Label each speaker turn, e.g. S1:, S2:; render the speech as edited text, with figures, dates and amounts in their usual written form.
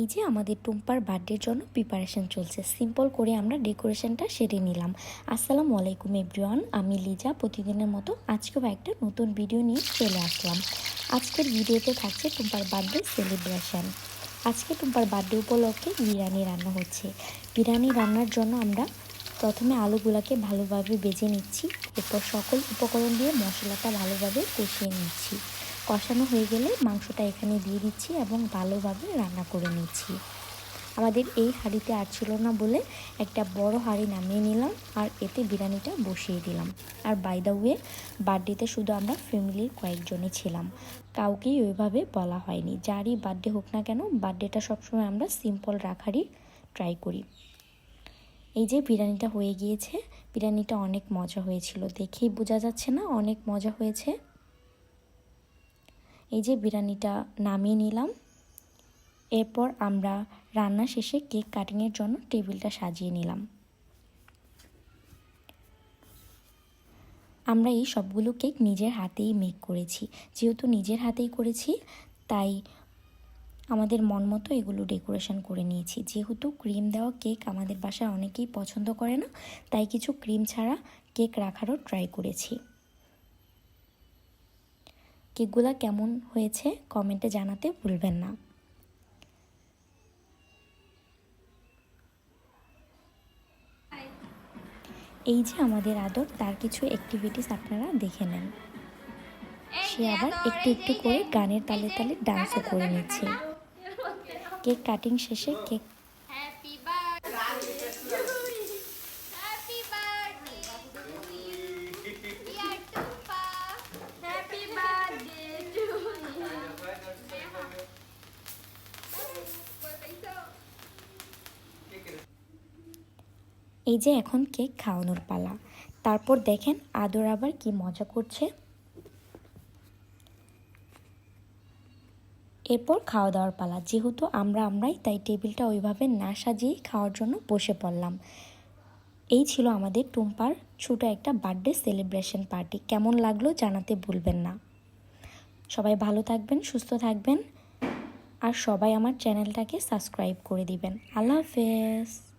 S1: এই যে আমাদের টুম্পার বার্থডের জন্য প্রিপারেশন চলছে। সিম্পল করে আমরা ডেকোরেশনটা সেরে নিলাম। আসসালামু আলাইকুম এভরিওয়ান, আমি লিজা। প্রতিদিনের মতো আজকেও একটা নতুন ভিডিও নিয়ে চলে আসলাম। আজকের ভিডিওতে থাকছে টুম্পার বার্থডে সেলিব্রেশন। আজকে টুম্পার বার্থডে উপলক্ষে বিরিয়ানি রান্না হচ্ছে। বিরিয়ানি রান্নার জন্য আমরা প্রথমে আলুগুলোকে ভালোভাবে ভেজে নিচ্ছি, এরপর সকল উপকরণ দিয়ে মশলাটা ভালোভাবে কষিয়ে নিচ্ছি। কষানো হয়ে গেলে মাংসটা এখানে দিয়ে দিচ্ছি এবং ভালোভাবে রান্না করে নিচ্ছি। আমাদের এই হাঁড়িতে আর ছিল না বলে একটা বড় হাঁড়ি নামিয়ে নিলাম আর এতে বিরিয়ানিটা বসিয়ে দিলাম। আর বাই দ্য ওয়ে, বার্থডেতে শুধু আমরা ফ্যামিলির কয়েকজনই ছিলাম, কাউকেই ওইভাবে বলা হয়নি। যারই বার্থডে হোক না কেন, বার্থডেটা সবসময় আমরা সিম্পল রাখারই ট্রাই করি। এই যে বিরিয়ানিটা হয়ে গিয়েছে, বিরিয়ানিটা অনেক মজা হয়েছিল, দেখেই বোঝা যাচ্ছে না অনেক মজা হয়েছে। এই যে বিরিয়ানিটা নামিয়ে নিলাম। এরপর আমরা রান্না শেষে কেক কাটিংয়ের জন্য টেবিলটা সাজিয়ে নিলাম। আমরা এই সবগুলো কেক নিজের হাতেই মেক করেছি। যেহেতু নিজের হাতেই করেছি, তাই আমাদের মন মতো এগুলো ডেকোরেশন করে নিয়েছি। যেহেতু ক্রিম দেওয়া কেক আমাদের বাসায় অনেকেই পছন্দ করে না, তাই কিছু ক্রিম ছাড়া কেক রাখারও ট্রাই করেছি। কেকগুলো কেমন হয়েছে কমেন্টে জানাতে ভুলবেন না। এই যে আমাদের আদর, তার কিছু অ্যাক্টিভিটিস আপনারা দেখে নেন। সে আবার একটু একটু করে গানের তালে তালে ডান্সও করে নিচ্ছে। কেক কাটিং শেষে কেক এই যে এখন কেক খাওয়ানোর পালা। তারপর দেখেন আদর আবার কি মজা করছে। এরপর খাওয়া দাওয়ার পালা। যেহেতু আমরাই, তাই টেবিলটা ওইভাবে না সাজিয়েই খাওয়ার জন্য বসে পড়লাম। এই ছিল আমাদের টুম্পার ছোটো একটা বার্থডে সেলিব্রেশন পার্টি। কেমন লাগলো জানাতে ভুলবেন না। সবাই ভালো থাকবেন, সুস্থ থাকবেন, আর সবাই আমার চ্যানেলটাকে সাবস্ক্রাইব করে দিবেন। আল্লাহ হাফেজ।